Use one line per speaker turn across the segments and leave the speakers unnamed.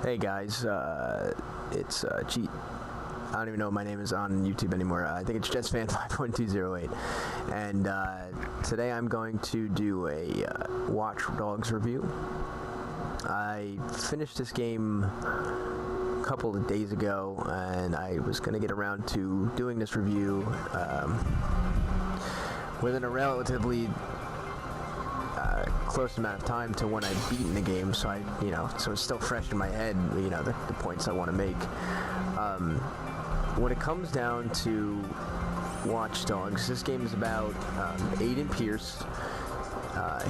Hey guys, it's Cheat. I don't even know what my name is on YouTube anymore. I think it's JetsFan5.208. And today I'm going to do a Watch Dogs review. I finished this game a couple of days ago, and I was going to get around to doing this review within a relatively close amount of time to when I'd beaten the game, so so it's still fresh in my head, the points I want to make. When it comes down to Watch Dogs, this game is about Aiden Pierce.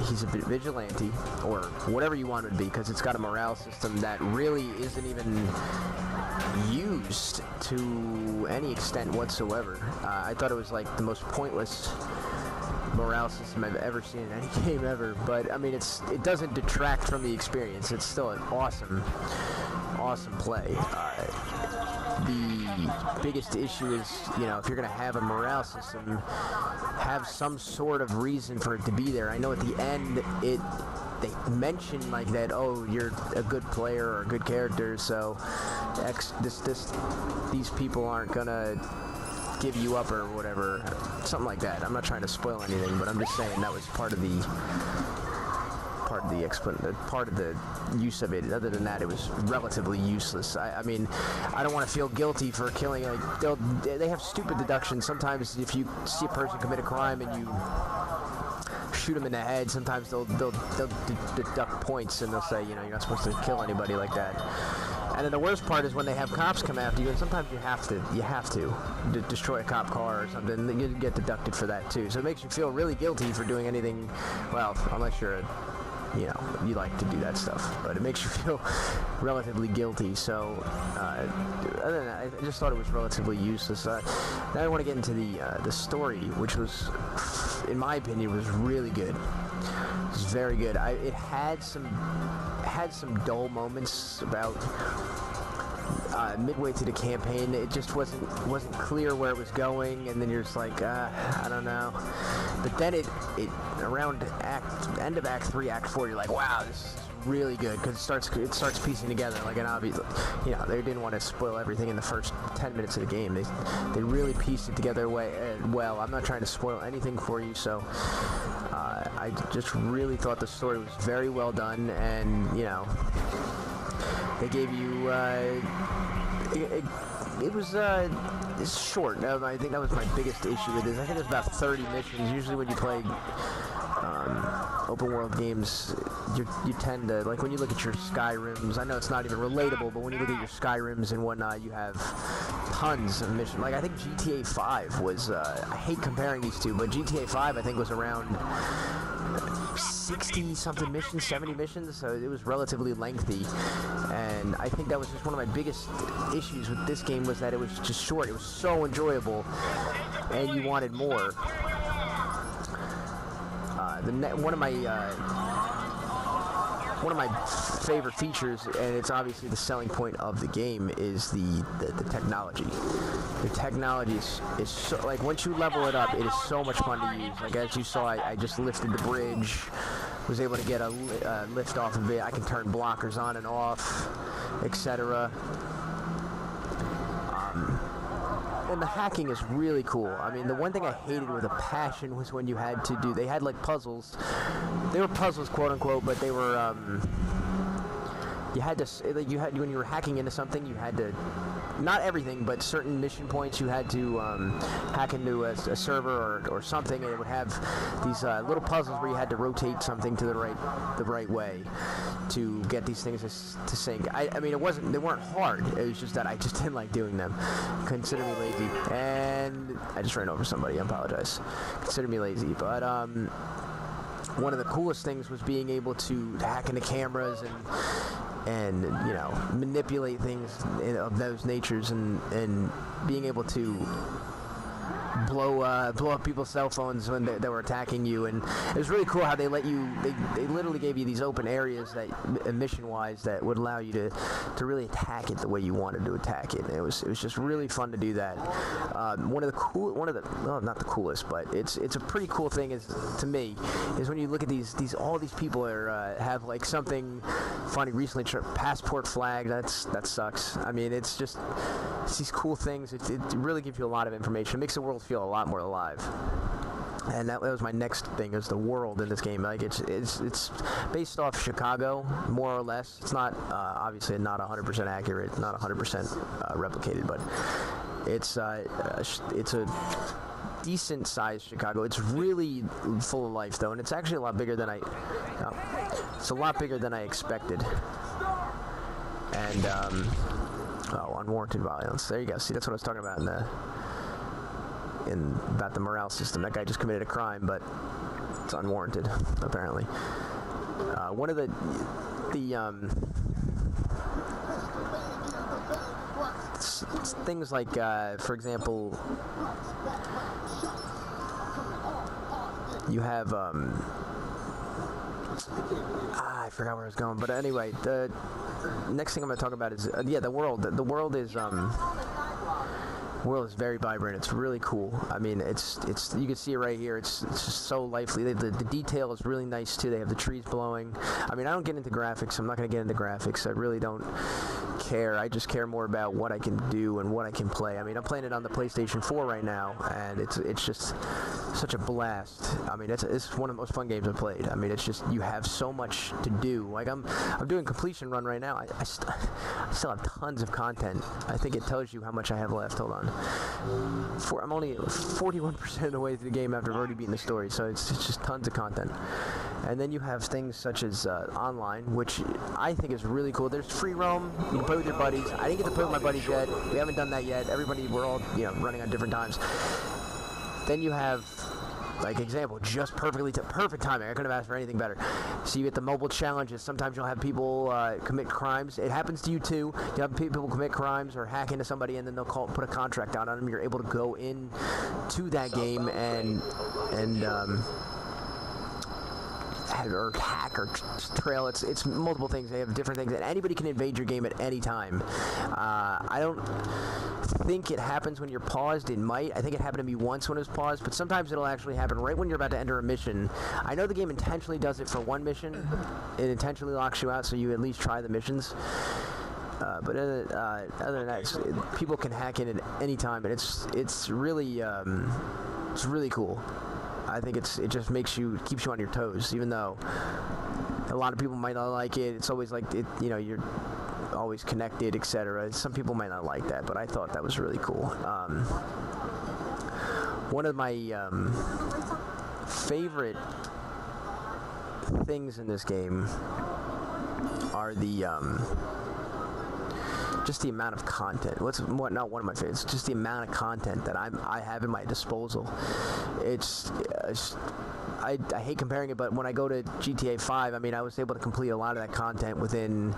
He's a vigilante, or whatever you want it to be, because it's got a morale system that really isn't even used to any extent whatsoever. I thought it was like the most pointless morale system I've ever seen in any game ever, but I mean it doesn't detract from the experience. It's still an awesome play. The biggest issue is, if you're gonna have a morale system, have some sort of reason for it to be there. I know at the end they mention like that, oh, you're a good player or a good character, so these people aren't gonna give you up or whatever, something like that. I'm not trying to spoil anything, but I'm just saying that was part of the use of it. Other than that, it was relatively useless. I mean, I don't want to feel guilty for killing. Like they have stupid deductions. Sometimes if you see a person commit a crime and you shoot them in the head, sometimes they'll deduct points and they'll say, you're not supposed to kill anybody like that. And then the worst part is when they have cops come after you, and sometimes you have to destroy a cop car or something. You get deducted for that too. So it makes you feel really guilty for doing anything. Well, unless you're, you like to do that stuff, but it makes you feel relatively guilty. So other than that, I just thought it was relatively useless. Now I want to get into the story, which was, in my opinion, was really good. It was very good. It had some dull moments about midway through the campaign. It just wasn't clear where it was going, and then you're just like, I don't know. But then it around end of Act 3, Act 4, you're like, wow, this is really good, because it starts piecing together like an obvious. They didn't want to spoil everything in the first 10 minutes of the game. They really pieced it together well. I'm not trying to spoil anything for you, so I just really thought the story was very well done, and they gave you it's short. I think that was my biggest issue with this. I think it was about 30 missions. Usually when you play open world games, you tend to, like when you look at your Skyrims, I know it's not even relatable, but when you look at your Skyrims and whatnot, you have tons of missions. Like I think GTA 5 was, I hate comparing these two, but GTA 5 I think was around 60-something missions, 70 missions, so it was relatively lengthy, and I think that was just one of my biggest issues with this game, was that it was just short. It was so enjoyable, and you wanted more. One of my favorite features, and it's obviously the selling point of the game, is the technology. The technology is so, like, once you level it up, it is so much fun to use. Like as you saw, I just lifted the bridge, was able to get a lift off of it. I can turn blockers on and off, etc. And the hacking is really cool. I mean, the one thing I hated with a passion was when you had to do, they had like puzzles. They were puzzles, quote unquote, but they were, when you were hacking into something, you had to, not everything, but certain mission points, you had to hack into a server or something, and it would have these little puzzles where you had to rotate something to the right way to get these things to sync. I mean, they weren't hard. It was just that I just didn't like doing them. Consider me lazy. And I just ran over somebody. I apologize. Consider me lazy. But one of the coolest things was being able to hack into cameras and manipulate things of those natures, and being able to blow up people's cell phones when they were attacking you, and it was really cool how they let you. They literally gave you these open areas that mission-wise that would allow you to really attack it the way you wanted to attack it. And it was just really fun to do that. Well, not the coolest, but it's a pretty cool thing is to me is when you look at all these people have like something funny recently. Passport flag, that sucks. I mean, it's these cool things. It really gives you a lot of information. It makes the world feel a lot more alive. And that was my next thing, is the world in this game. Like it's based off Chicago, more or less. It's not obviously not 100% accurate, not 100% replicated, but it's a decent sized Chicago. It's really full of life though, and it's actually a lot bigger than I expected. And unwarranted violence. There you go. See, that's what I was talking about about the morale system. That guy just committed a crime, but it's unwarranted, apparently. One of the things like, for example, you have I forgot where I was going, but anyway, the next thing I'm going to talk about is the world. The world is very vibrant. It's really cool. I mean, it's you can see it right here. It's just so lively. The detail is really nice too. They have the trees blowing. I mean, I don't get into graphics. I'm not going to get into graphics. I really don't care. I just care more about what I can do and what I can play. I mean, I'm playing it on the PlayStation 4 right now, and it's just such a blast. I mean, it's one of the most fun games I've played. I mean, it's just, you have so much to do. Like I'm doing completion run right now. I still have tons of content. I think it tells you how much I have left. Hold on. I'm only 41% of the way through the game after I've already beaten the story, so it's just tons of content. And then you have things such as online, which I think is really cool. There's free roam. You can play with your buddies. I didn't get to play with my buddies yet. We haven't done that yet. We're all running on different times. Then you have, like, example, just perfect timing. I couldn't have asked for anything better. So you get the mobile challenges. Sometimes you'll have people commit crimes. It happens to you too. You have people commit crimes or hack into somebody, and then they'll put a contract out on them. You're able to go in to that game and or hack or trail. It's multiple things. They have different things, and anybody can invade your game at any time. I don't think it happens when you're paused. It might. I think it happened to me once when it was paused, but sometimes it'll actually happen right when you're about to enter a mission. I know the game intentionally does it for one mission. It intentionally locks you out so you at least try the missions. But other than that, people can hack in at any time, and it's really cool. I think it just keeps you on your toes, even though a lot of people might not like it. It's always like you're always connected, etc. Some people might not like that, but I thought that was really cool. One of my favorite things in this game are just the amount of content. Not one of my favorites, just the amount of content that I have in my disposal. I hate comparing it, but when I go to GTA 5, I mean, I was able to complete a lot of that content within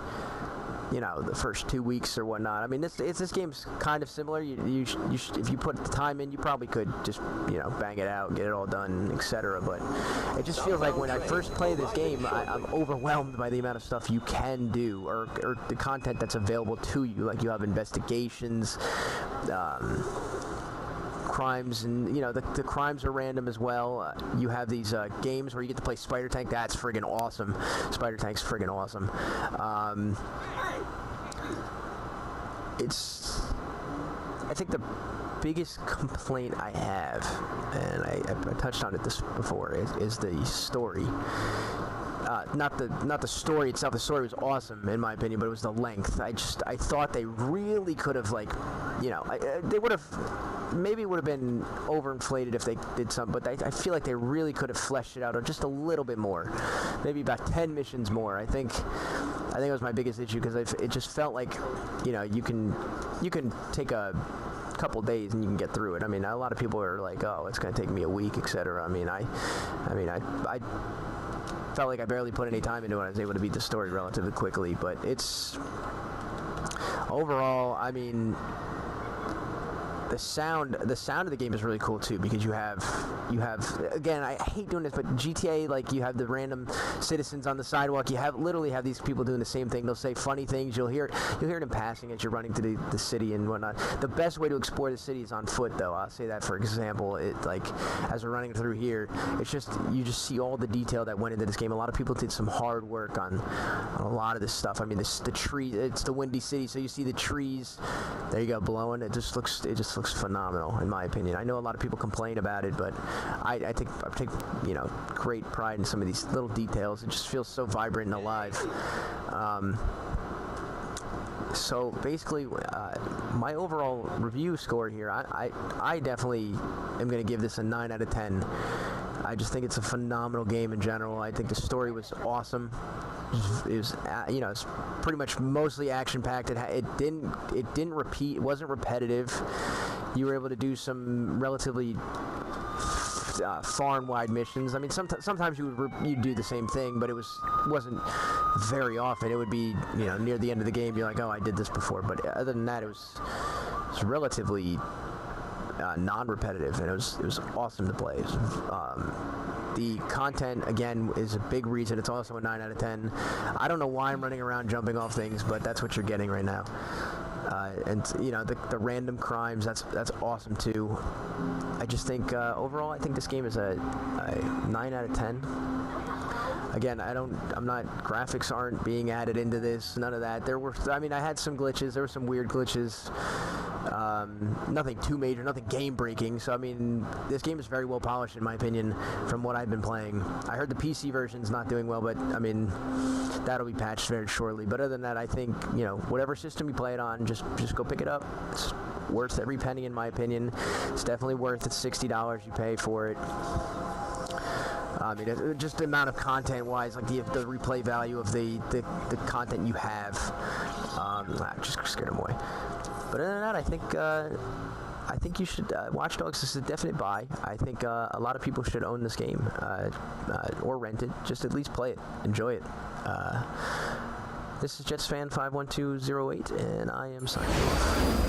the first 2 weeks or whatnot. I mean, this game's kind of similar. If you put the time in, you probably could just bang it out, get it all done, etc. But it just feels like when I first play this game, I'm overwhelmed by the amount of stuff you can do, or the content that's available to you. Like, you have investigations, crimes, and the crimes are random as well. You have these games where you get to play Spider Tank. That's friggin' awesome. Spider Tank's friggin' awesome. I think the biggest complaint I have, and I touched on it before, is the story. Not the story itself. The story was awesome in my opinion, but it was the length. I thought they really could have, they would have, maybe it would have been overinflated if they did something, but I feel like they really could have fleshed it out just a little bit more, maybe about 10 missions more. I think it was my biggest issue, because it just felt like you can take a couple days and you can get through it. I mean, a lot of people are like, oh, it's going to take me a week, etc. I mean, I felt like I barely put any time into it. I was able to beat the story relatively quickly, but it's overall, I mean, the sound of the game is really cool too, because you have again, I hate doing this, but GTA, like, you have the random citizens on the sidewalk. You literally have these people doing the same thing. They'll say funny things. You'll hear it in passing as you're running to the city and whatnot. The best way to explore the city is on foot, though. I'll say that, for example. As we're running through here, it's just, you just see all the detail that went into this game. A lot of people did some hard work on a lot of this stuff. I mean, the tree, it's the Windy City, so you see the trees, there you go, blowing. It just looks phenomenal, in my opinion. I know a lot of people complain about it, but I take great pride in some of these little details. It just feels so vibrant and alive. So basically, my overall review score here, I definitely am going to give this a 9 out of 10. I just think it's a phenomenal game in general. I think the story was awesome. It was it's pretty much mostly action-packed. It didn't repeat. It wasn't repetitive. You were able to do some relatively far and wide missions. I mean, sometimes you'd do the same thing, but it wasn't very often. It would be, near the end of the game, you're like, oh, I did this before. But other than that, it was relatively non-repetitive, and it was awesome to play. The content, again, is a big reason. It's also a 9 out of 10. I don't know why I'm running around jumping off things, but that's what you're getting right now. And the random crimes, that's awesome too. I just think overall, I think this game is a 9 out of 10. Again, graphics aren't being added into this, none of that. I had some glitches, there were some weird glitches. Nothing too major, nothing game breaking. So I mean, this game is very well polished in my opinion from what I've been playing. I heard the PC version's not doing well, but I mean, that'll be patched very shortly. But other than that, I think, whatever system you play it on, just go pick it up. It's worth every penny in my opinion. It's definitely worth the $60 you pay for it. I mean, just the amount of content-wise, like the replay value of the content you have. Just scared him away. But other than that, I think you should, Watch Dogs is a definite buy. I think a lot of people should own this game, or rent it. Just at least play it, enjoy it. This is JetsFan51208, and I am signing off.